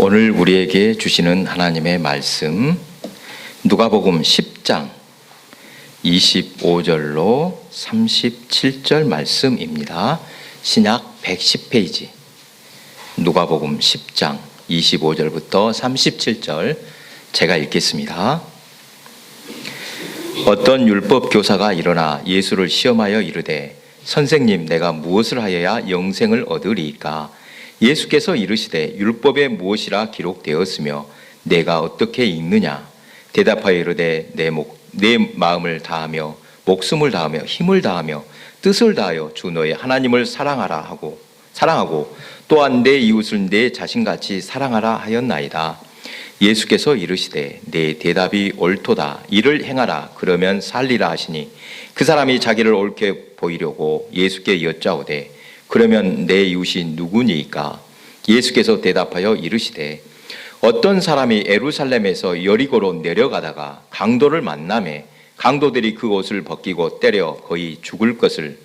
오늘 우리에게 주시는 하나님의 말씀 누가복음 10장 25절로 37절 말씀입니다. 신약 110페이지 누가복음 10장 25절부터 37절 제가 읽겠습니다. 어떤 율법 교사가 일어나 예수를 시험하여 이르되 선생님, 내가 무엇을 하여야 영생을 얻으리이까? 예수께서 이르시되 율법에 무엇이라 기록되었으며 내가 어떻게 읽느냐? 대답하여 이르되 내 마음을 다하며 목숨을 다하며 힘을 다하며 뜻을 다하여 주 너의 하나님을 사랑하고 또한 내 이웃을 내 자신같이 사랑하라 하였나이다. 예수께서 이르시되 내 대답이 옳도다. 이를 행하라. 그러면 살리라 하시니 그 사람이 자기를 옳게 보이려고 예수께 여짜오되 그러면 내 이웃이 누구니이까? 예수께서 대답하여 이르시되 어떤 사람이 예루살렘에서 여리고로 내려가다가 강도를 만나매 강도들이 그 옷을 벗기고 때려 거의 죽은 것을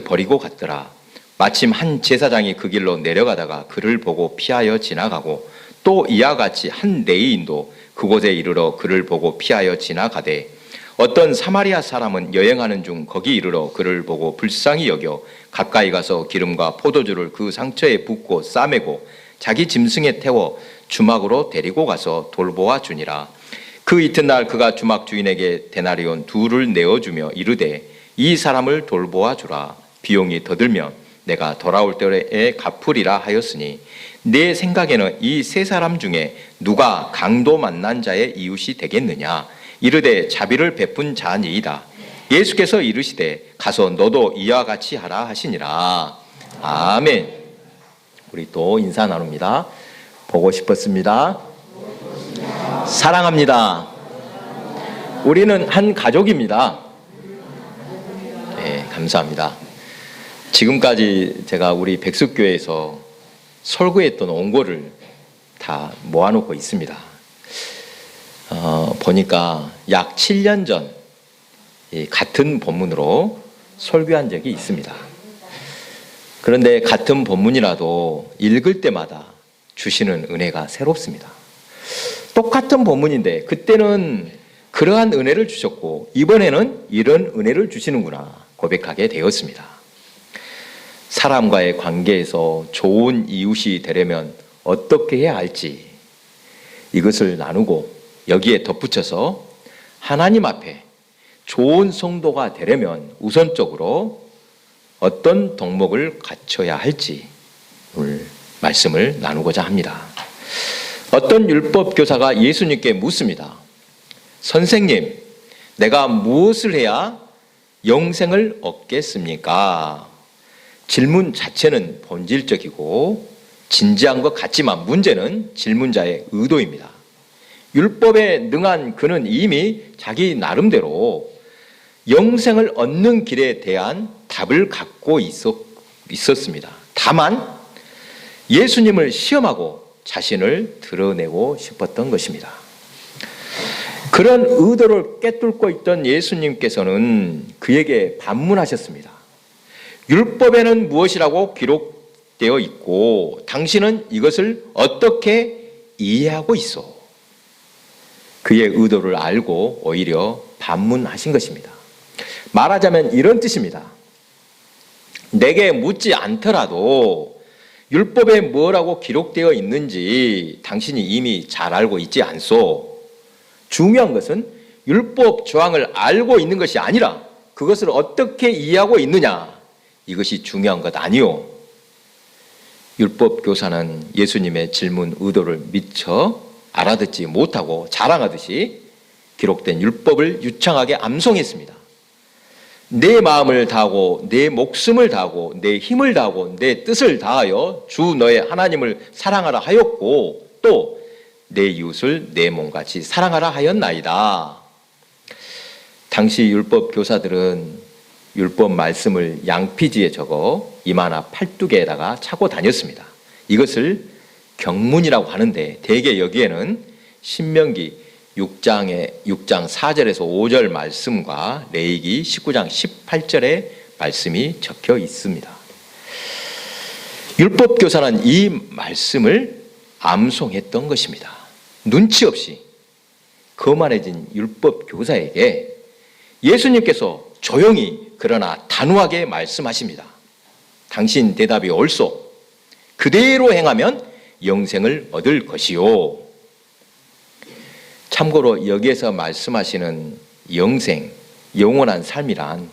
버리고 갔더라. 마침 한 제사장이 그 길로 내려가다가 그를 보고 피하여 지나가고 또 이와 같이 한 레위인도 그곳에 이르러 그를 보고 피하여 지나가되 어떤 사마리아 사람은 여행하는 중 거기 이르러 그를 보고 불쌍히 여겨 가까이 가서 기름과 포도주를 그 상처에 붓고 싸매고 자기 짐승에 태워 주막으로 데리고 가서 돌보아 주니라. 그 이튿날 그가 주막 주인에게 데나리온 둘을 내어주며 이르되 이 사람을 돌보아 주라. 비용이 더 들면 내가 돌아올 때에 갚으리라 하였으니 내 생각에는 이 세 사람 중에 누가 강도 만난 자의 이웃이 되겠느냐? 이르되 자비를 베푼 자니이다. 예수께서 이르시되 가서 너도 이와 같이 하라 하시니라. 아멘. 우리 또 인사 나눕니다. 보고 싶었습니다. 사랑합니다. 우리는 한 가족입니다. 네, 감사합니다. 지금까지 제가 우리 백숙교회에서 설교했던 원고를 다 모아놓고 있습니다. 보니까 약 7년 전 같은 본문으로 설교한 적이 있습니다. 그런데 같은 본문이라도 읽을 때마다 주시는 은혜가 새롭습니다. 똑같은 본문인데 그때는 그러한 은혜를 주셨고 이번에는 이런 은혜를 주시는구나 고백하게 되었습니다. 사람과의 관계에서 좋은 이웃이 되려면 어떻게 해야 할지 이것을 나누고 여기에 덧붙여서 하나님 앞에 좋은 성도가 되려면 우선적으로 어떤 덕목을 갖춰야 할지 오늘 말씀을 나누고자 합니다. 어떤 율법 교사가 예수님께 묻습니다. 선생님, 내가 무엇을 해야 영생을 얻겠습니까? 질문 자체는 본질적이고 진지한 것 같지만 문제는 질문자의 의도입니다. 율법에 능한 그는 이미 자기 나름대로 영생을 얻는 길에 대한 답을 갖고 있었습니다. 다만 예수님을 시험하고 자신을 드러내고 싶었던 것입니다. 그런 의도를 꿰뚫고 있던 예수님께서는 그에게 반문하셨습니다. 율법에는 무엇이라고 기록되어 있고 당신은 이것을 어떻게 이해하고 있어? 그의 의도를 알고 오히려 반문하신 것입니다. 말하자면 이런 뜻입니다. 내게 묻지 않더라도 율법에 뭐라고 기록되어 있는지 당신이 이미 잘 알고 있지 않소. 중요한 것은 율법 조항을 알고 있는 것이 아니라 그것을 어떻게 이해하고 있느냐. 이것이 중요한 것 아니오. 율법 교사는 예수님의 질문 의도를 미처 알아듣지 못하고 자랑하듯이 기록된 율법을 유창하게 암송했습니다. 내 마음을 다하고 내 목숨을 다하고 내 힘을 다하고 내 뜻을 다하여 주 너의 하나님을 사랑하라 하였고 또 내 이웃을 내 몸같이 사랑하라 하였나이다. 당시 율법 교사들은 율법 말씀을 양피지에 적어 이마나 팔뚝에다가 차고 다녔습니다. 이것을 경문이라고 하는데 대개 여기에는 신명기 6장 4절에서 5절 말씀과 레위기 19장 18절의 말씀이 적혀 있습니다. 율법 교사는 이 말씀을 암송했던 것입니다. 눈치 없이 거만해진 율법 교사에게 예수님께서 조용히 그러나 단호하게 말씀하십니다. 당신 대답이 옳소. 그대로 행하면 영생을 얻을 것이요. 참고로 여기에서 말씀하시는 영생, 영원한 삶이란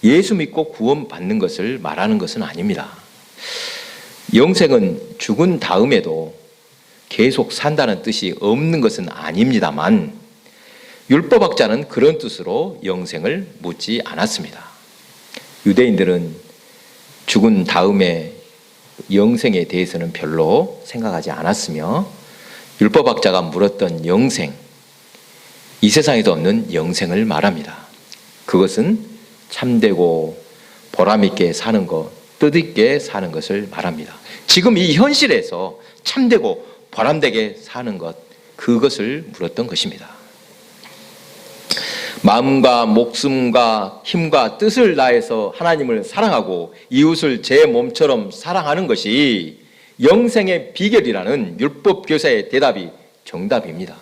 예수 믿고 구원받는 것을 말하는 것은 아닙니다. 영생은 죽은 다음에도 계속 산다는 뜻이 없는 것은 아닙니다만 율법학자는 그런 뜻으로 영생을 묻지 않았습니다. 유대인들은 죽은 다음에 영생에 대해서는 별로 생각하지 않았으며 율법학자가 물었던 영생, 이 세상에도 없는 영생을 말합니다. 그것은 참되고 보람있게 사는 것, 뜻있게 사는 것을 말합니다. 지금 이 현실에서 참되고 보람되게 사는 것, 그것을 물었던 것입니다. 마음과 목숨과 힘과 뜻을 다해서 하나님을 사랑하고 이웃을 제 몸처럼 사랑하는 것이 영생의 비결이라는 율법 교사의 대답이 정답입니다.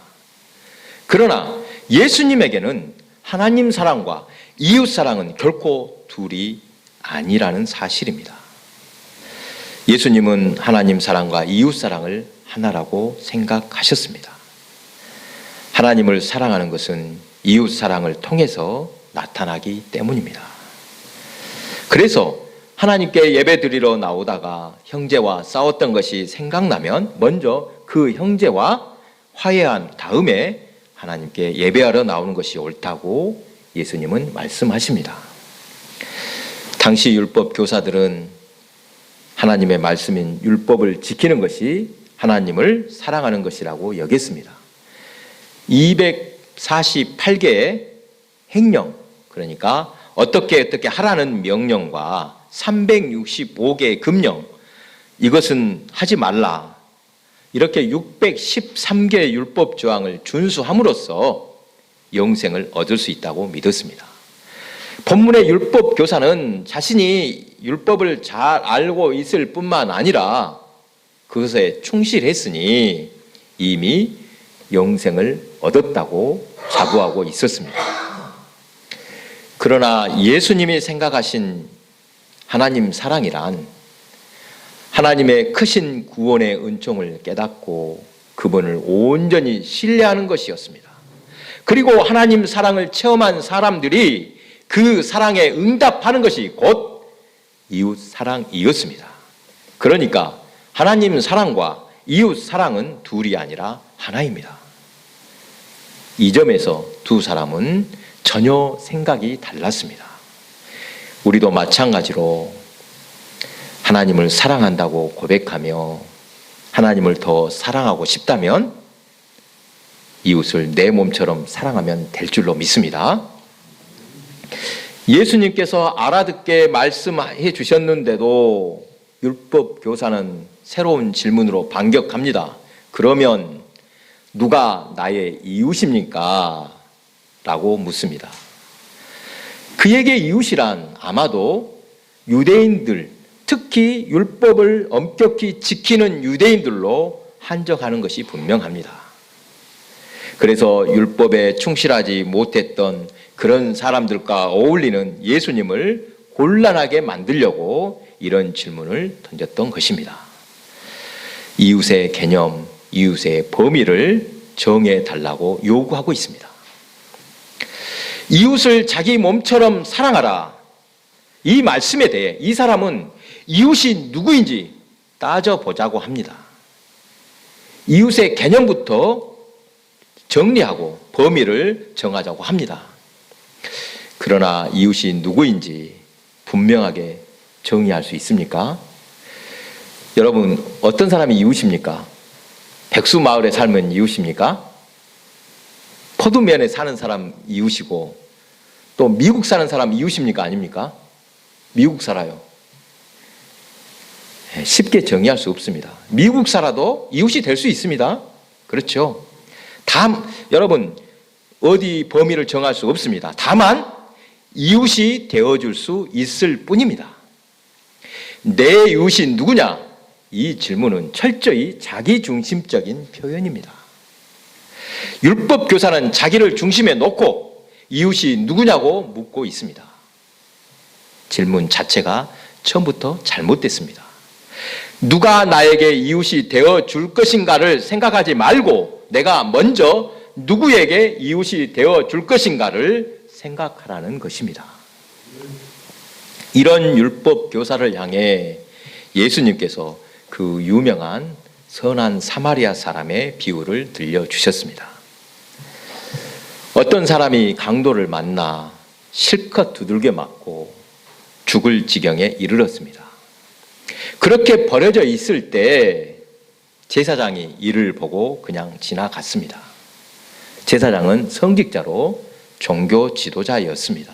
그러나 예수님에게는 하나님 사랑과 이웃 사랑은 결코 둘이 아니라는 사실입니다. 예수님은 하나님 사랑과 이웃 사랑을 하나라고 생각하셨습니다. 하나님을 사랑하는 것은 이웃 사랑을 통해서 나타나기 때문입니다. 그래서 하나님께 예배드리러 나오다가 형제와 싸웠던 것이 생각나면 먼저 그 형제와 화해한 다음에 하나님께 예배하러 나오는 것이 옳다고 예수님은 말씀하십니다. 당시 율법 교사들은 하나님의 말씀인 율법을 지키는 것이 하나님을 사랑하는 것이라고 여겼습니다. 248개의 행령, 그러니까 어떻게 하라는 명령과 365개의 금령, 이것은 하지 말라, 이렇게 613개의 율법 조항을 준수함으로써 영생을 얻을 수 있다고 믿었습니다. 본문의 율법 교사는 자신이 율법을 잘 알고 있을 뿐만 아니라 그것에 충실했으니 이미 영생을 얻었다고 자부하고 있었습니다. 그러나 예수님이 생각하신 하나님 사랑이란 하나님의 크신 구원의 은총을 깨닫고 그분을 온전히 신뢰하는 것이었습니다. 그리고 하나님 사랑을 체험한 사람들이 그 사랑에 응답하는 것이 곧 이웃 사랑이었습니다. 그러니까 하나님 사랑과 이웃 사랑은 둘이 아니라 하나입니다. 이 점에서 두 사람은 전혀 생각이 달랐습니다. 우리도 마찬가지로 하나님을 사랑한다고 고백하며 하나님을 더 사랑하고 싶다면 이웃을 내 몸처럼 사랑하면 될 줄로 믿습니다. 예수님께서 알아듣게 말씀해 주셨는데도 율법 교사는 새로운 질문으로 반격합니다. 그러면 누가 나의 이웃입니까? 라고 묻습니다. 그에게 이웃이란 아마도 유대인들, 특히 율법을 엄격히 지키는 유대인들로 한정하는 것이 분명합니다. 그래서 율법에 충실하지 못했던 그런 사람들과 어울리는 예수님을 곤란하게 만들려고 이런 질문을 던졌던 것입니다. 이웃의 개념, 이웃의 범위를 정해달라고 요구하고 있습니다. 이웃을 자기 몸처럼 사랑하라, 이 말씀에 대해 이 사람은 이웃이 누구인지 따져보자고 합니다. 이웃의 개념부터 정리하고 범위를 정하자고 합니다. 그러나 이웃이 누구인지 분명하게 정의할 수 있습니까? 여러분, 어떤 사람이 이웃입니까? 백수마을에 살면 이웃입니까? 포도면에 사는 사람 이웃이고 또 미국 사는 사람 이웃입니까? 아닙니까? 미국 살아요. 쉽게 정의할 수 없습니다. 미국 살아도 이웃이 될 수 있습니다. 그렇죠? 여러분, 어디 범위를 정할 수 없습니다. 다만 이웃이 되어줄 수 있을 뿐입니다. 내 이웃이 누구냐? 이 질문은 철저히 자기중심적인 표현입니다. 율법 교사는 자기를 중심에 놓고 이웃이 누구냐고 묻고 있습니다. 질문 자체가 처음부터 잘못됐습니다. 누가 나에게 이웃이 되어 줄 것인가를 생각하지 말고 내가 먼저 누구에게 이웃이 되어 줄 것인가를 생각하라는 것입니다. 이런 율법 교사를 향해 예수님께서 그 유명한 선한 사마리아 사람의 비유를 들려주셨습니다. 어떤 사람이 강도를 만나 실컷 두들겨 맞고 죽을 지경에 이르렀습니다. 그렇게 버려져 있을 때 제사장이 이를 보고 그냥 지나갔습니다. 제사장은 성직자로 종교 지도자였습니다.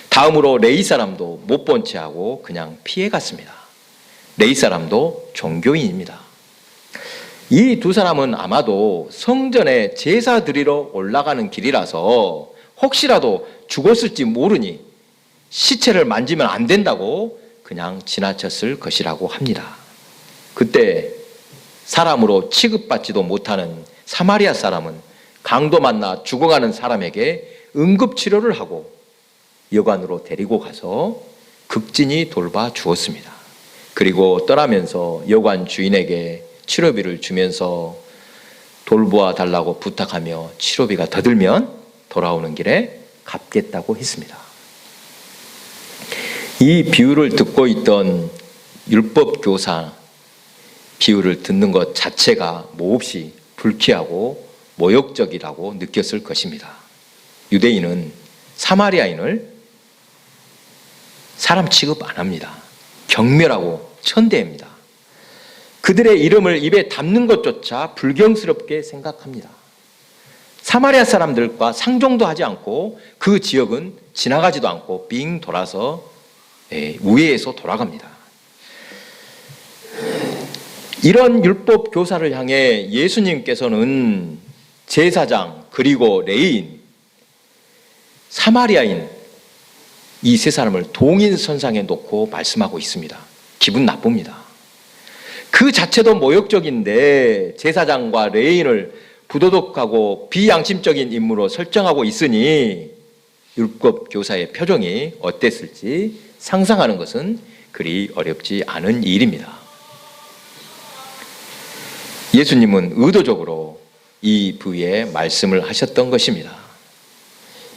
다음으로 레위 사람도 못 본 채 하고 그냥 피해갔습니다. 레위 사람도 종교인입니다. 이 두 사람은 아마도 성전에 제사 드리러 올라가는 길이라서 혹시라도 죽었을지 모르니 시체를 만지면 안 된다고 그냥 지나쳤을 것이라고 합니다. 그때 사람으로 취급받지도 못하는 사마리아 사람은 강도 만나 죽어가는 사람에게 응급치료를 하고 여관으로 데리고 가서 극진히 돌봐 주었습니다. 그리고 떠나면서 여관 주인에게 치료비를 주면서 돌보아 달라고 부탁하며 치료비가 더 들면 돌아오는 길에 갚겠다고 했습니다. 이 비유를 듣고 있던 율법 교사 비유를 듣는 것 자체가 몹시 불쾌하고 모욕적이라고 느꼈을 것입니다. 유대인은 사마리아인을 사람 취급 안 합니다. 경멸하고 천대입니다. 그들의 이름을 입에 담는 것조차 불경스럽게 생각합니다. 사마리아 사람들과 상종도 하지 않고 그 지역은 지나가지도 않고 빙 돌아서 우회해서 돌아갑니다. 이런 율법 교사를 향해 예수님께서는 제사장 그리고 레위인, 사마리아인 이 세 사람을 동일선상에 놓고 말씀하고 있습니다. 기분 나쁩니다. 그 자체도 모욕적인데 제사장과 레위인을 부도덕하고 비양심적인 인물로 설정하고 있으니 율법 교사의 표정이 어땠을지 상상하는 것은 그리 어렵지 않은 일입니다. 예수님은 의도적으로 이 비유에 말씀을 하셨던 것입니다.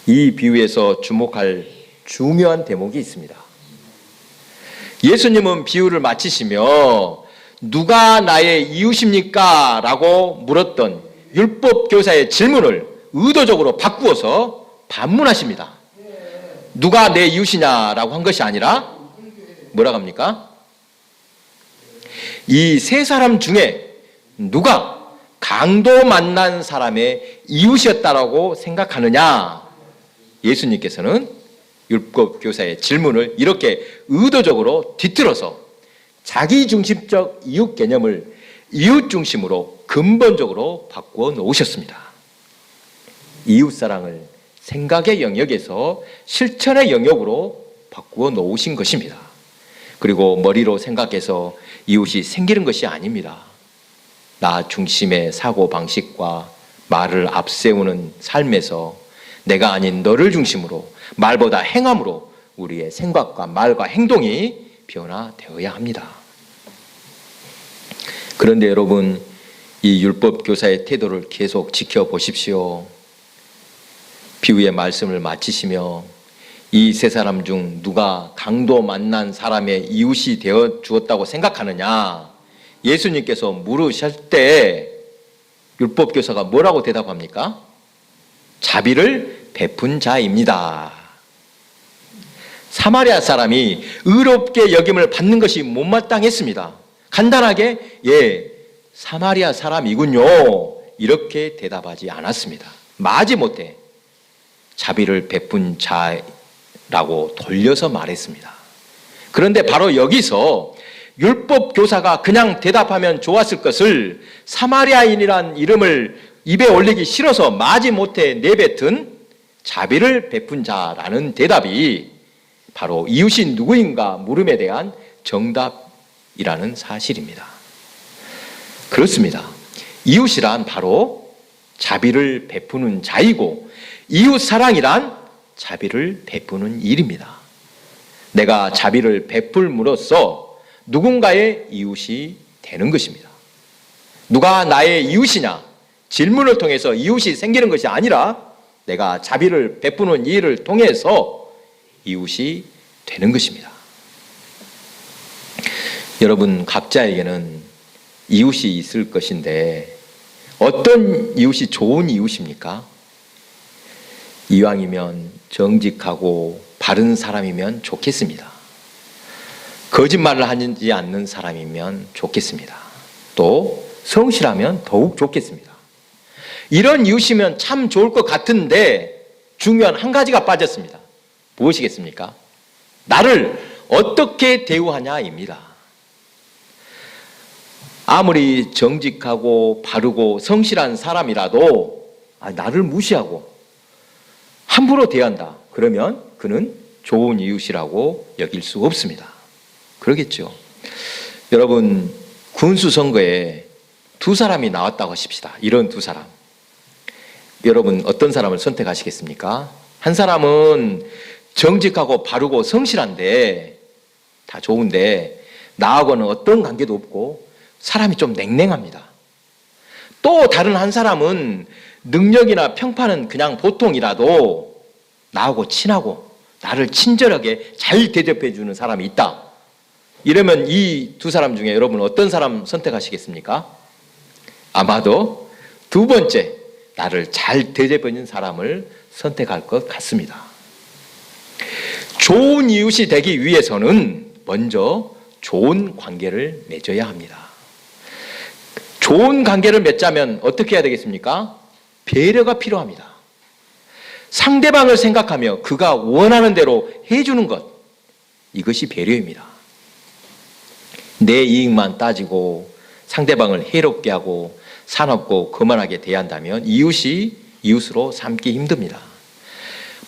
이 비유에서 주목할 중요한 대목이 있습니다. 예수님은 비유를 마치시며 누가 나의 이웃입니까? 라고 물었던 율법 교사의 질문을 의도적으로 바꾸어서 반문하십니다. 누가 내 이웃이냐라고 한 것이 아니라 뭐라고 합니까? 이 세 사람 중에 누가 강도 만난 사람의 이웃이었다라고 생각하느냐? 예수님께서는 율법 교사의 질문을 이렇게 의도적으로 뒤틀어서 자기중심적 이웃 개념을 이웃 중심으로 근본적으로 바꾸어 놓으셨습니다. 이웃 사랑을 생각의 영역에서 실천의 영역으로 바꾸어 놓으신 것입니다. 그리고 머리로 생각해서 이웃이 생기는 것이 아닙니다. 나 중심의 사고방식과 말을 앞세우는 삶에서 내가 아닌 너를 중심으로 말보다 행함으로 우리의 생각과 말과 행동이 변화되어야 합니다. 그런데 여러분, 이 율법 교사의 태도를 계속 지켜보십시오. 비유의 말씀을 마치시며 이 세 사람 중 누가 강도 만난 사람의 이웃이 되어 주었다고 생각하느냐? 예수님께서 물으실 때 율법 교사가 뭐라고 대답합니까? 자비를 베푼 자입니다. 사마리아 사람이 의롭게 여김을 받는 것이 못마땅했습니다. 간단하게 사마리아 사람이군요 이렇게 대답하지 않았습니다. 마지못해 자비를 베푼 자라고 돌려서 말했습니다. 그런데 바로 여기서 율법 교사가 그냥 대답하면 좋았을 것을 사마리아인이란 이름을 입에 올리기 싫어서 마지못해 내뱉은 자비를 베푼 자라는 대답이 바로 이웃이 누구인가 물음에 대한 정답 이라는 사실입니다. 그렇습니다. 이웃이란 바로 자비를 베푸는 자이고 이웃 사랑이란 자비를 베푸는 일입니다. 내가 자비를 베풀므로써 누군가의 이웃이 되는 것입니다. 누가 나의 이웃이냐? 질문을 통해서 이웃이 생기는 것이 아니라 내가 자비를 베푸는 일을 통해서 이웃이 되는 것입니다. 여러분 각자에게는 이웃이 있을 것인데 어떤 이웃이 좋은 이웃입니까? 이왕이면 정직하고 바른 사람이면 좋겠습니다. 거짓말을 하지 않는 사람이면 좋겠습니다. 또 성실하면 더욱 좋겠습니다. 이런 이웃이면 참 좋을 것 같은데 중요한 한 가지가 빠졌습니다. 무엇이겠습니까? 나를 어떻게 대우하냐입니다. 아무리 정직하고 바르고 성실한 사람이라도 나를 무시하고 함부로 대한다. 그러면 그는 좋은 이웃이라고 여길 수 없습니다. 그러겠죠. 여러분 군수 선거에 두 사람이 나왔다고 하십시다. 이런 두 사람. 여러분 어떤 사람을 선택하시겠습니까? 한 사람은 정직하고 바르고 성실한데 다 좋은데 나하고는 어떤 관계도 없고 사람이 좀 냉랭합니다. 또 다른 한 사람은 능력이나 평판은 그냥 보통이라도 나하고 친하고 나를 친절하게 잘 대접해 주는 사람이 있다. 이러면 이 두 사람 중에 여러분 어떤 사람 선택하시겠습니까? 아마도 두 번째, 나를 잘 대접해 주는 사람을 선택할 것 같습니다. 좋은 이웃이 되기 위해서는 먼저 좋은 관계를 맺어야 합니다. 좋은 관계를 맺자면 어떻게 해야 되겠습니까? 배려가 필요합니다. 상대방을 생각하며 그가 원하는 대로 해주는 것, 이것이 배려입니다. 내 이익만 따지고 상대방을 해롭게 하고 사납고 거만하게 대한다면 이웃이 이웃으로 삼기 힘듭니다.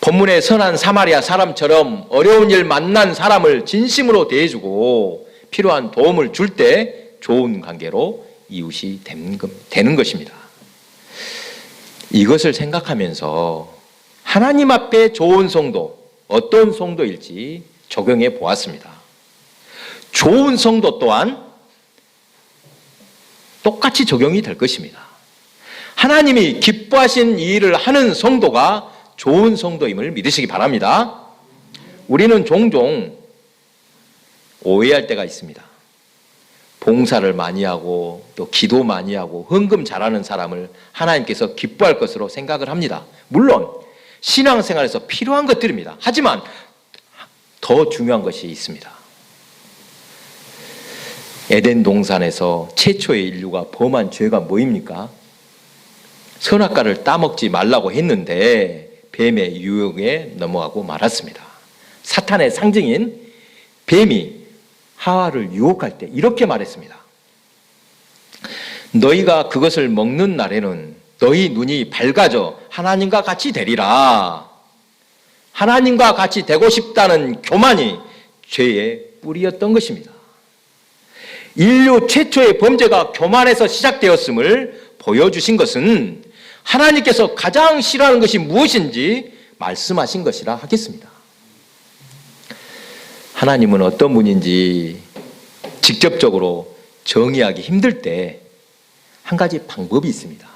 본문의 선한 사마리아 사람처럼 어려운 일 만난 사람을 진심으로 대해주고 필요한 도움을 줄 때 좋은 관계로 이웃이 되는 것입니다. 이것을 생각하면서 하나님 앞에 좋은 성도, 어떤 성도일지 적용해 보았습니다. 좋은 성도 또한 똑같이 적용이 될 것입니다. 하나님이 기뻐하신 일을 하는 성도가 좋은 성도임을 믿으시기 바랍니다. 우리는 종종 오해할 때가 있습니다. 봉사를 많이 하고 또 기도 많이 하고 헌금 잘하는 사람을 하나님께서 기뻐할 것으로 생각을 합니다. 물론 신앙생활에서 필요한 것들입니다. 하지만 더 중요한 것이 있습니다. 에덴 동산에서 최초의 인류가 범한 죄가 뭐입니까? 선악과를 따먹지 말라고 했는데 뱀의 유혹에 넘어가고 말았습니다. 사탄의 상징인 뱀이 하와를 유혹할 때 이렇게 말했습니다. 너희가 그것을 먹는 날에는 너희 눈이 밝아져 하나님과 같이 되리라. 하나님과 같이 되고 싶다는 교만이 죄의 뿌리였던 것입니다. 인류 최초의 범죄가 교만에서 시작되었음을 보여주신 것은 하나님께서 가장 싫어하는 것이 무엇인지 말씀하신 것이라 하겠습니다. 하나님은 어떤 분인지 직접적으로 정의하기 힘들 때 한 가지 방법이 있습니다.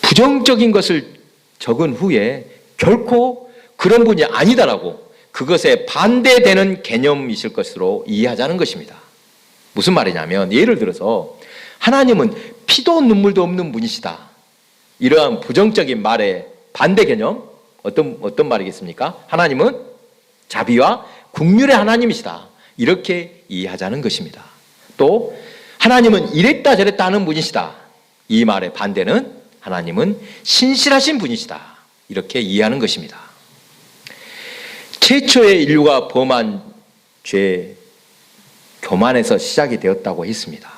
부정적인 것을 적은 후에 결코 그런 분이 아니다라고 그것에 반대되는 개념이실 것으로 이해하자는 것입니다. 무슨 말이냐면 예를 들어서 하나님은 피도 눈물도 없는 분이시다. 이러한 부정적인 말의 반대 개념 어떤 말이겠습니까? 하나님은 자비와 긍휼의 하나님이시다. 이렇게 이해하자는 것입니다. 또 하나님은 이랬다 저랬다 하는 분이시다. 이 말의 반대는 하나님은 신실하신 분이시다. 이렇게 이해하는 것입니다. 최초의 인류가 범한 죄, 교만에서 시작이 되었다고 했습니다.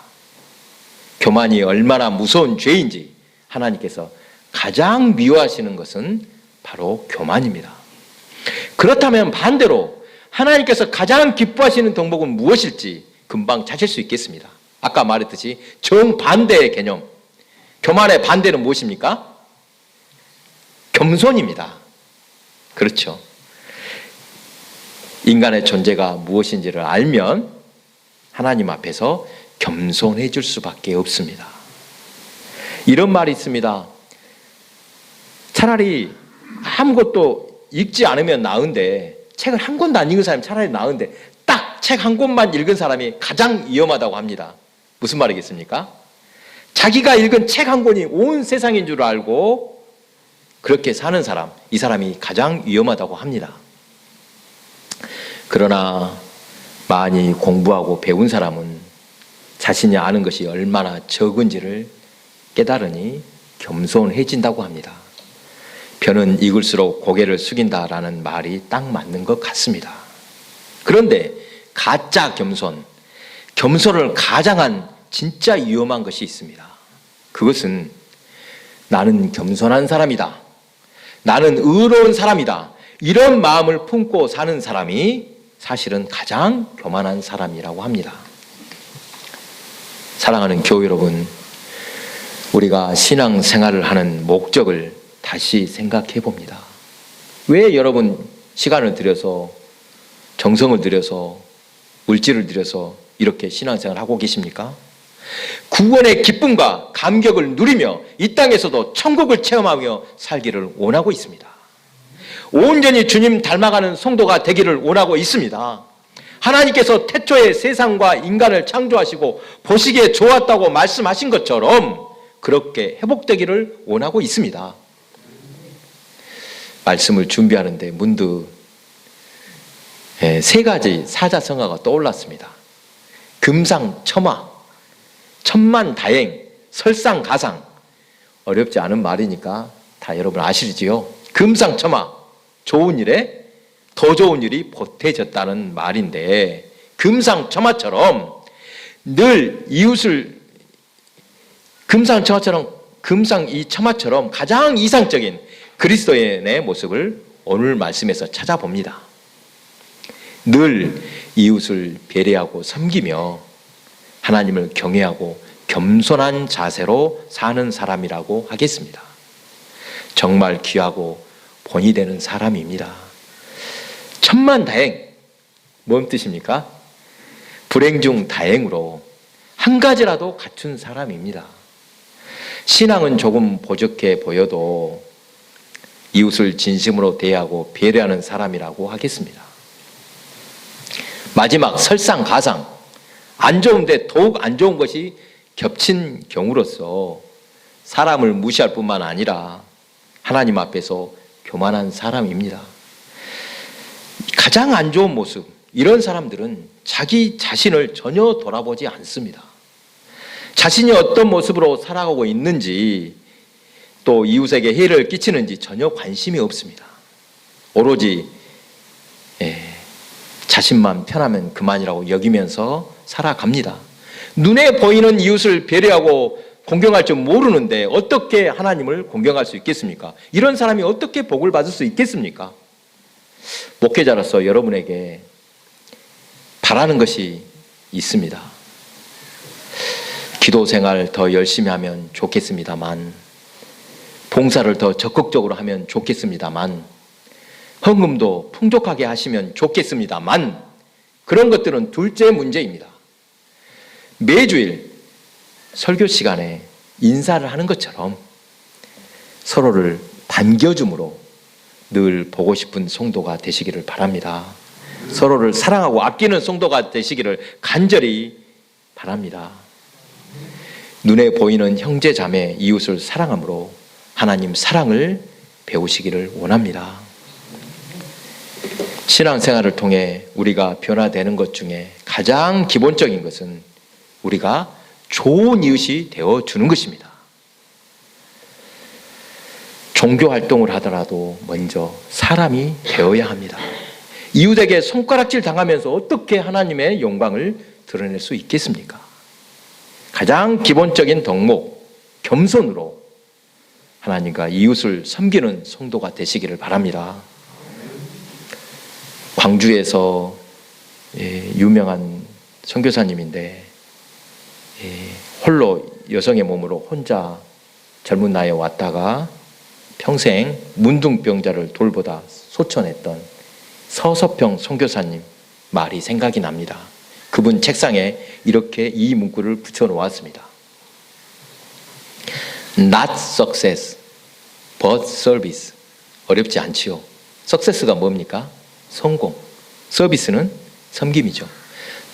교만이 얼마나 무서운 죄인지 하나님께서 가장 미워하시는 것은 바로 교만입니다. 그렇다면 반대로 하나님께서 가장 기뻐하시는 덕목은 무엇일지 금방 찾을 수 있겠습니다. 아까 말했듯이 정반대의 개념. 교만의 반대는 무엇입니까? 겸손입니다. 그렇죠. 인간의 존재가 무엇인지를 알면 하나님 앞에서 겸손해질 수밖에 없습니다. 이런 말이 있습니다. 차라리 아무것도 읽지 않으면 나은데, 책을 한 권도 안 읽은 사람이 차라리 나은데 딱 책 한 권만 읽은 사람이 가장 위험하다고 합니다. 무슨 말이겠습니까? 자기가 읽은 책 한 권이 온 세상인 줄 알고 그렇게 사는 사람, 이 사람이 가장 위험하다고 합니다. 그러나 많이 공부하고 배운 사람은 자신이 아는 것이 얼마나 적은지를 깨달으니 겸손해진다고 합니다. 벼는 익을수록 고개를 숙인다라는 말이 딱 맞는 것 같습니다. 그런데 가짜 겸손, 겸손을 가장한 진짜 위험한 것이 있습니다. 그것은 나는 겸손한 사람이다, 나는 의로운 사람이다, 이런 마음을 품고 사는 사람이 사실은 가장 교만한 사람이라고 합니다. 사랑하는 교회 여러분, 우리가 신앙생활을 하는 목적을 다시 생각해 봅니다. 왜 여러분 시간을 들여서, 정성을 들여서, 물질을 들여서 이렇게 신앙생활을 하고 계십니까? 구원의 기쁨과 감격을 누리며 이 땅에서도 천국을 체험하며 살기를 원하고 있습니다. 온전히 주님 닮아가는 성도가 되기를 원하고 있습니다. 하나님께서 태초에 세상과 인간을 창조하시고 보시기에 좋았다고 말씀하신 것처럼 그렇게 회복되기를 원하고 있습니다. 말씀을 준비하는데 문득 세 가지 사자성어가 떠올랐습니다. 금상첨화, 천만다행, 설상가상. 어렵지 않은 말이니까 다 여러분 아시지요? 금상첨화, 좋은 일에 더 좋은 일이 보태졌다는 말인데, 금상첨화처럼 늘 이웃을, 금상첨화처럼, 금상이첨화처럼 가장 이상적인 그리스도인의 모습을 오늘 말씀에서 찾아봅니다. 늘 이웃을 배려하고 섬기며 하나님을 경외하고 겸손한 자세로 사는 사람이라고 하겠습니다. 정말 귀하고 본이 되는 사람입니다. 천만다행, 뭔 뜻입니까? 불행 중 다행으로 한 가지라도 갖춘 사람입니다. 신앙은 조금 부족해 보여도 이웃을 진심으로 대하고 배려하는 사람이라고 하겠습니다. 마지막 설상가상, 안 좋은데 더욱 안 좋은 것이 겹친 경우로서 사람을 무시할 뿐만 아니라 하나님 앞에서 교만한 사람입니다. 가장 안 좋은 모습, 이런 사람들은 자기 자신을 전혀 돌아보지 않습니다. 자신이 어떤 모습으로 살아가고 있는지, 또 이웃에게 해를 끼치는지 전혀 관심이 없습니다. 오로지 자신만 편하면 그만이라고 여기면서 살아갑니다. 눈에 보이는 이웃을 배려하고 공경할 줄 모르는데 어떻게 하나님을 공경할 수 있겠습니까? 이런 사람이 어떻게 복을 받을 수 있겠습니까? 목회자로서 여러분에게 바라는 것이 있습니다. 기도 생활 더 열심히 하면 좋겠습니다만, 봉사를 더 적극적으로 하면 좋겠습니다만, 헌금도 풍족하게 하시면 좋겠습니다만, 그런 것들은 둘째 문제입니다. 매주일 설교 시간에 인사를 하는 것처럼 서로를 반겨줌으로 늘 보고 싶은 성도가 되시기를 바랍니다. 서로를 사랑하고 아끼는 성도가 되시기를 간절히 바랍니다. 눈에 보이는 형제 자매 이웃을 사랑함으로 하나님 사랑을 배우시기를 원합니다. 신앙생활을 통해 우리가 변화되는 것 중에 가장 기본적인 것은 우리가 좋은 이웃이 되어주는 것입니다. 종교활동을 하더라도 먼저 사람이 되어야 합니다. 이웃에게 손가락질 당하면서 어떻게 하나님의 영광을 드러낼 수 있겠습니까? 가장 기본적인 덕목, 겸손으로 하나님과 이웃을 섬기는 성도가 되시기를 바랍니다. 광주에서 유명한 선교사님인데 홀로 여성의 몸으로 혼자 젊은 나이에 왔다가 평생 문둥병자를 돌보다 소천했던 서서평 선교사님 말이 생각이 납니다. 그분 책상에 이렇게 이 문구를 붙여놓았습니다. Not success, but service. 어렵지 않지요. success가 뭡니까? 성공. 서비스는 섬김이죠.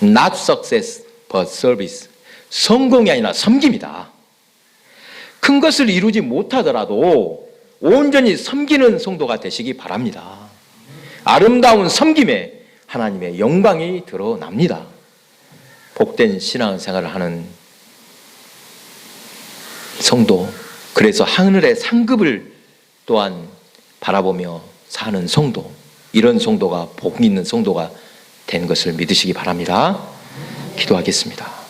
Not success, but service. 성공이 아니라 섬김이다. 큰 것을 이루지 못하더라도 온전히 섬기는 성도가 되시기 바랍니다. 아름다운 섬김에 하나님의 영광이 드러납니다. 복된 신앙생활을 하는 성도, 그래서 하늘의 상급을 또한 바라보며 사는 성도, 이런 성도가 복 있는 성도가 된 것을 믿으시기 바랍니다. 기도하겠습니다.